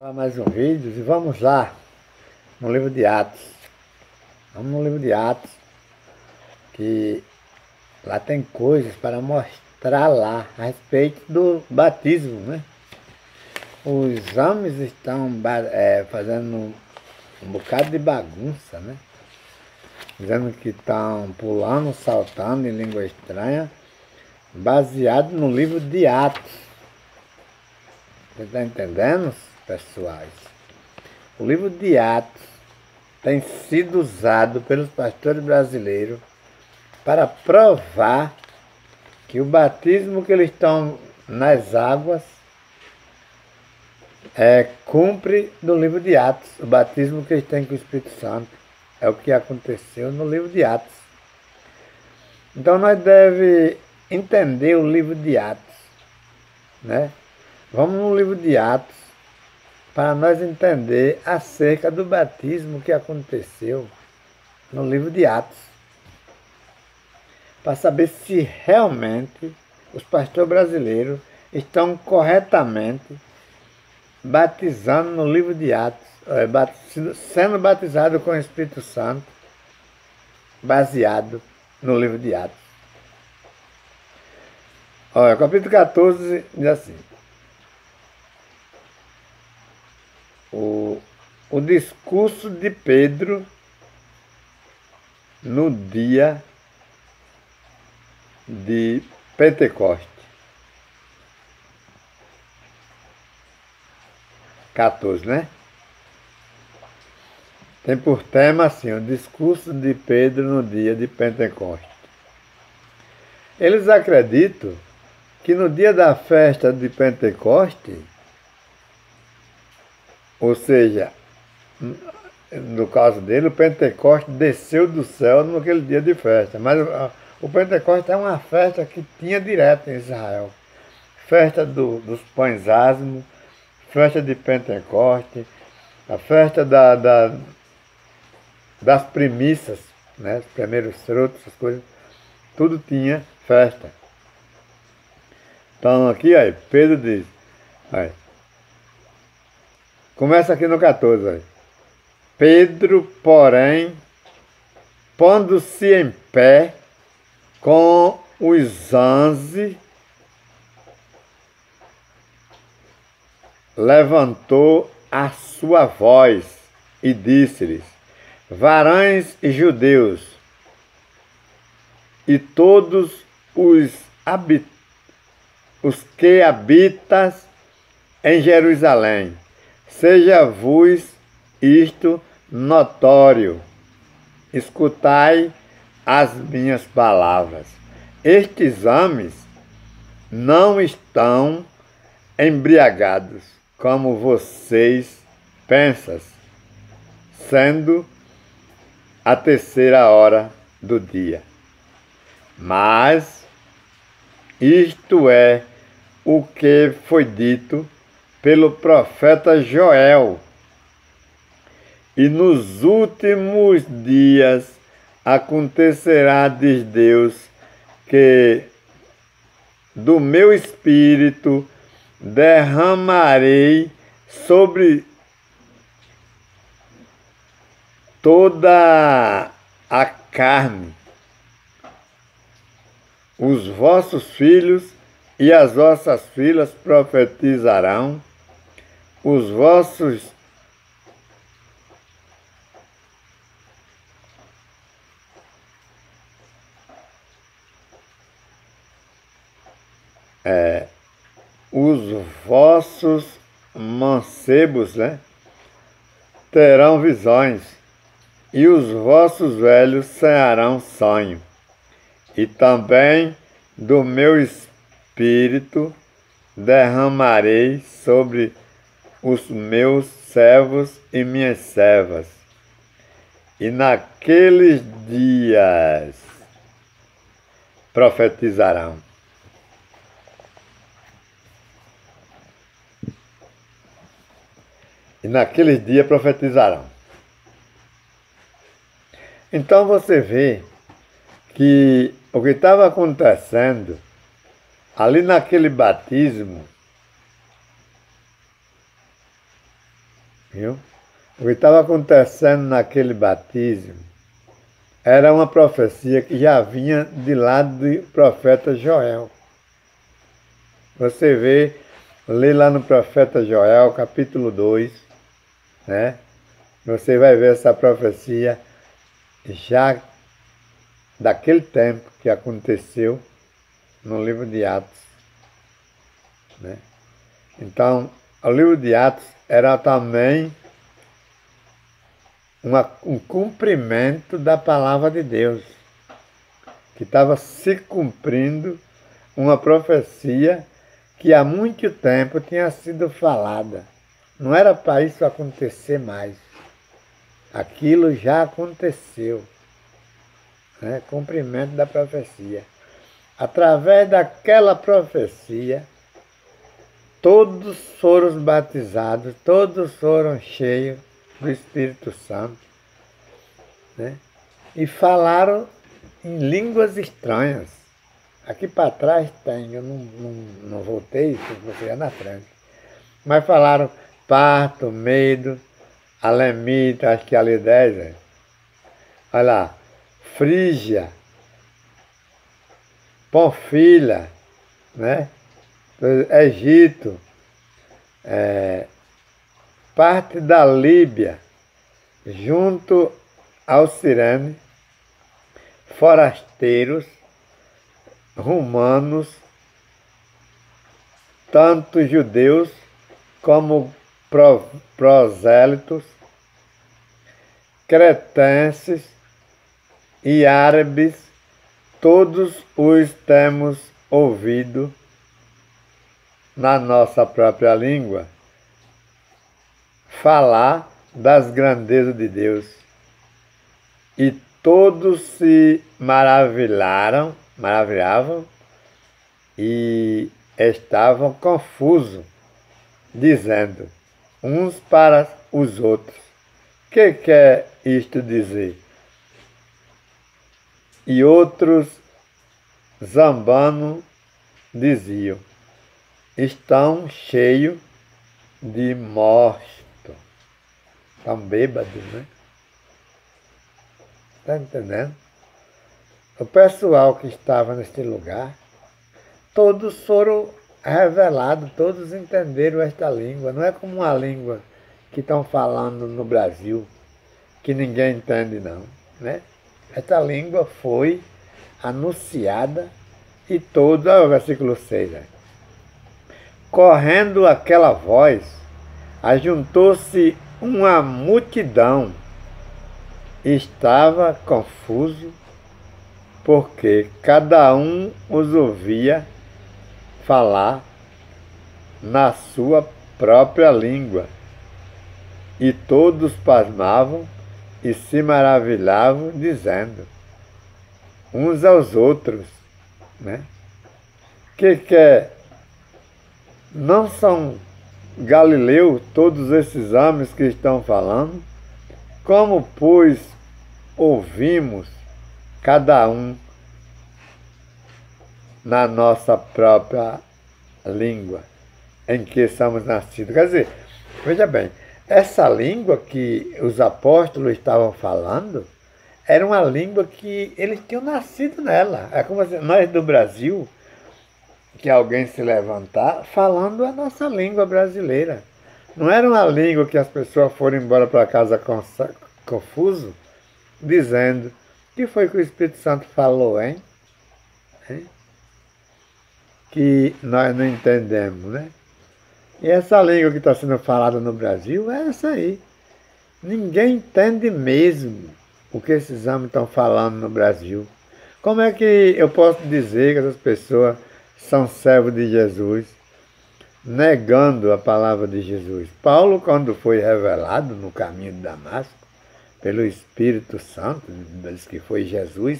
Para mais um vídeo e vamos lá no livro de Atos. Vamos no livro de Atos, que lá tem coisas para mostrar lá a respeito do batismo, né? Os homens estão fazendo um bocado de bagunça, né? Dizendo que estão pulando, saltando em língua estranha, baseado no livro de Atos. Você está entendendo, pessoais? O livro de Atos tem sido usado pelos pastores brasileiros para provar que o batismo que eles estão nas águas cumpre no livro de Atos. O batismo que eles têm com o Espírito Santo é o que aconteceu no livro de Atos. Então nós devemos entender o livro de Atos, né? Vamos no livro de Atos para nós entender acerca do batismo que aconteceu no livro de Atos, para saber se realmente os pastores brasileiros estão corretamente batizando no livro de Atos, sendo batizado com o Espírito Santo, baseado no livro de Atos. Olha, capítulo 14 diz assim: o discurso de Pedro no dia de Pentecoste. 14, né? Tem por tema assim, o discurso de Pedro no dia de Pentecoste. Eles acreditam que no dia da festa de Pentecoste, ou seja, no caso dele, o Pentecoste desceu do céu naquele dia de festa. Mas o Pentecoste é uma festa que tinha direto em Israel. Festa dos pães asmos, festa de Pentecoste, a festa das primícias, né? Os primeiros frutos, essas coisas, tudo tinha festa. Então aqui, aí, Pedro diz, aí, começa aqui no 14, aí. Pedro, porém, pondo-se em pé com os 11, levantou a sua voz e disse-lhes: varões e judeus, e todos os que habitas em Jerusalém, seja-vos isto notório, escutai as minhas palavras. Estes homens não estão embriagados, como vocês pensam, sendo a terceira hora do dia. Mas isto é o que foi dito pelo profeta Joel. E nos últimos dias acontecerá, diz Deus, que do meu espírito derramarei sobre toda a carne. Os vossos filhos e as vossas filhas profetizarão, os vossos mancebos, né, terão visões, e os vossos velhos sonharão sonho. E também do meu espírito derramarei sobre os meus servos e minhas servas. E naqueles dias profetizarão. E naqueles dias profetizarão. Então você vê que o que estava acontecendo ali naquele batismo viu? O que estava acontecendo naquele batismo era uma profecia que já vinha de lá do profeta Joel. Você vê, lê lá no profeta Joel, capítulo 2, né? Você vai ver essa profecia já daquele tempo que aconteceu no livro de Atos, né? Então, o livro de Atos era também um cumprimento da palavra de Deus, que estava se cumprindo uma profecia que há muito tempo tinha sido falada. Não era para isso acontecer mais. Aquilo já aconteceu, né? Cumprimento da profecia. Através daquela profecia, todos foram batizados, todos foram cheios do Espírito Santo, né? E falaram em línguas estranhas. Aqui para trás tem, eu não voltei, você ia na frente. Mas falaram parto, medo, alemita, acho que ali 10, né? Olha lá, Frígia, Panfilha, né? Egito, parte da Líbia, junto ao Cirene, forasteiros, romanos, tanto judeus como prosélitos, cretenses e árabes, todos os temos ouvido na nossa própria língua falar das grandezas de Deus. E todos se maravilhavam e estavam confusos, dizendo uns para os outros: que quer isto dizer? E outros, zambando, diziam: estão cheios de mosto. Estão bêbados, né? Está entendendo? O pessoal que estava neste lugar, todos foram revelados, todos entenderam esta língua. Não é como uma língua que estão falando no Brasil, que ninguém entende não, né? Esta língua foi anunciada e todo, olha o versículo 6, né? Correndo aquela voz, ajuntou-se uma multidão. Estava confuso, porque cada um os ouvia falar na sua própria língua. E todos pasmavam e se maravilhavam, dizendo uns aos outros, né? Que não são galileus todos esses homens que estão falando? Como, pois, ouvimos cada um na nossa própria língua em que somos nascidos? Quer dizer, veja bem, essa língua que os apóstolos estavam falando era uma língua que eles tinham nascido nela. É como se nós do Brasil, que alguém se levantar falando a nossa língua brasileira. Não era uma língua que as pessoas foram embora para casa confuso, dizendo: o que foi que o Espírito Santo falou, hein? Que nós não entendemos, né? E essa língua que está sendo falada no Brasil é essa aí. Ninguém entende mesmo o que esses homens estão falando no Brasil. Como é que eu posso dizer que essas pessoas são servos de Jesus, negando a palavra de Jesus? Paulo, quando foi revelado no caminho de Damasco, pelo Espírito Santo, diz que foi Jesus,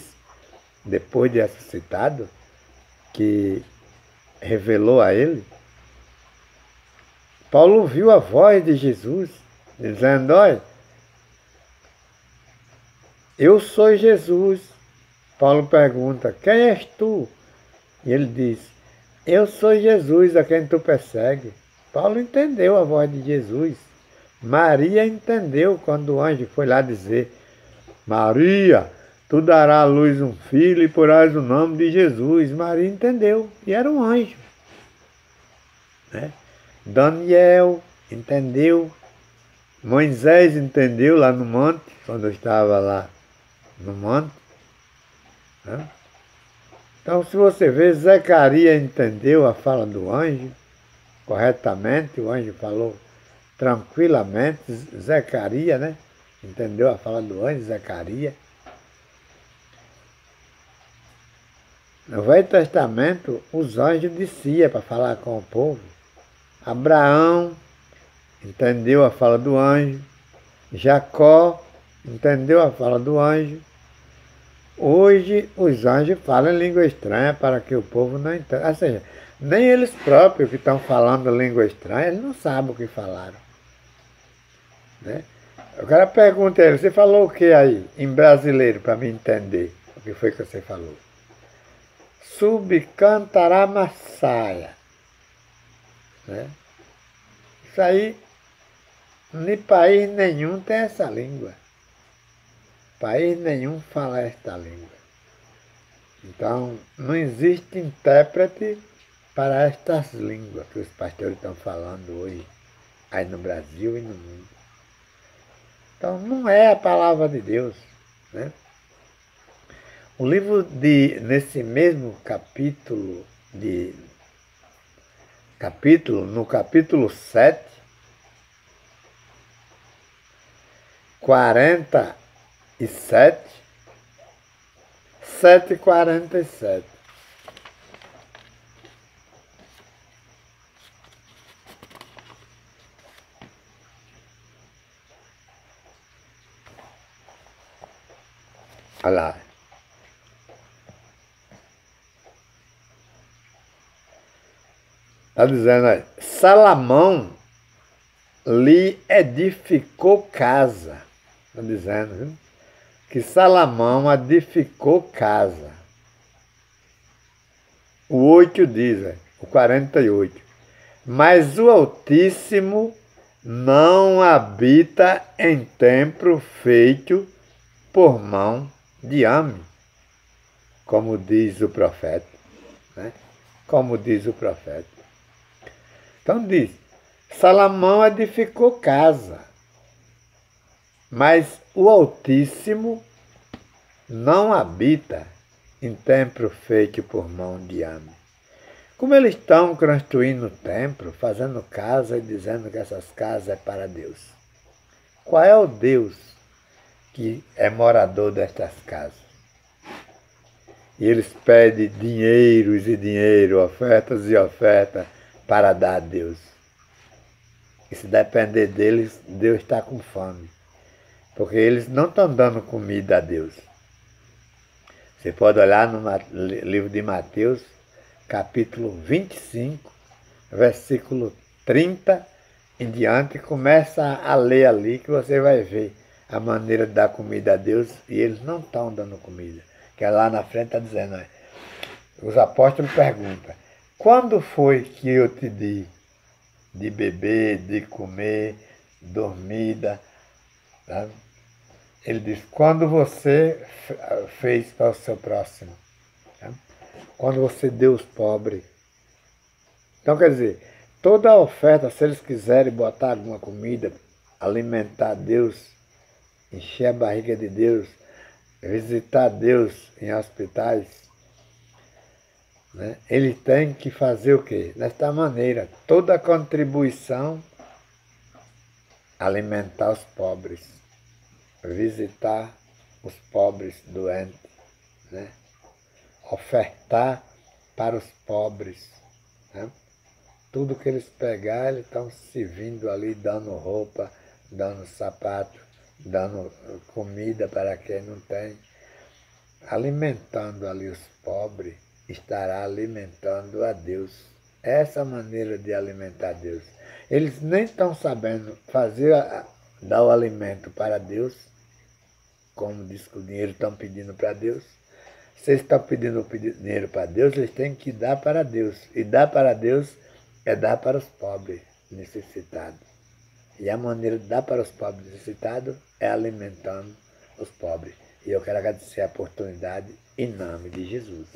depois de ressuscitado, que revelou a ele, Paulo ouviu a voz de Jesus, dizendo: olha, eu sou Jesus. Paulo pergunta: quem és tu? E ele diz: eu sou Jesus a quem tu persegue. Paulo entendeu a voz de Jesus. Maria entendeu quando o anjo foi lá dizer: Maria, tu darás à luz um filho e porás o nome de Jesus. Maria entendeu, e era um anjo, né? Daniel entendeu, Moisés entendeu lá no monte, quando eu estava lá no monte, né? Então, se você vê, Zacarias entendeu a fala do anjo corretamente, o anjo falou tranquilamente, Zacarias, né? Entendeu a fala do anjo, Zacarias. No Velho Testamento, os anjos desciam para falar com o povo. Abraão entendeu a fala do anjo. Jacó entendeu a fala do anjo. Hoje, os anjos falam em língua estranha para que o povo não entenda. Ou seja, nem eles próprios que estão falando língua estranha, eles não sabem o que falaram, né? O cara pergunta a ele: você falou o que aí, em brasileiro, para me entender o que foi que você falou? Subcantaramassaia, né? Isso aí, nem país nenhum tem essa língua. País nenhum fala esta língua. Então, não existe intérprete para estas línguas que os pastores estão falando hoje, aí no Brasil e no mundo. Então, não é a palavra de Deus, né? O livro nesse mesmo no capítulo 7, 47, 7:47. Olha lá. Está dizendo aí: Salomão lhe edificou casa. Está dizendo, viu? Que Salomão edificou casa. O 8 diz, o 48. Mas o Altíssimo não habita em templo feito por mão de homem, como diz o profeta, né? Como diz o profeta. Então diz: Salomão edificou casa, mas o Altíssimo não habita em templo feito por mão de homem. Como eles estão construindo o templo, fazendo casa e dizendo que essas casas é para Deus. Qual é o Deus que é morador destas casas? E eles pedem dinheiros e dinheiro, ofertas e ofertas para dar a Deus. E se depender deles, Deus está com fome. Porque eles não estão dando comida a Deus. Você pode olhar no livro de Mateus, capítulo 25, versículo 30 em diante, começa a ler ali que você vai ver a maneira de dar comida a Deus, e eles não estão dando comida. Que lá na frente está dizendo, os apóstolos perguntam: quando foi que eu te di de beber, de comer, dormida? Tá? Ele diz: quando você fez para o seu próximo, tá? Quando você deu os pobres. Então, quer dizer, toda a oferta, se eles quiserem botar alguma comida, alimentar Deus, encher a barriga de Deus, visitar Deus em hospitais, né? Ele tem que fazer o quê? Desta maneira, toda a contribuição, alimentar os pobres, visitar os pobres doentes, né? Ofertar para os pobres, né? Tudo que eles pegarem, eles estão servindo ali, dando roupa, dando sapato, dando comida para quem não tem. Alimentando ali os pobres, estará alimentando a Deus. Essa maneira de alimentar Deus. Eles nem estão sabendo dar o alimento para Deus, como diz que o dinheiro estão pedindo para Deus. Se eles estão pedindo dinheiro para Deus, eles têm que dar para Deus. E dar para Deus é dar para os pobres necessitados. E a maneira de dar para os pobres necessitados é alimentando os pobres. E eu quero agradecer a oportunidade em nome de Jesus.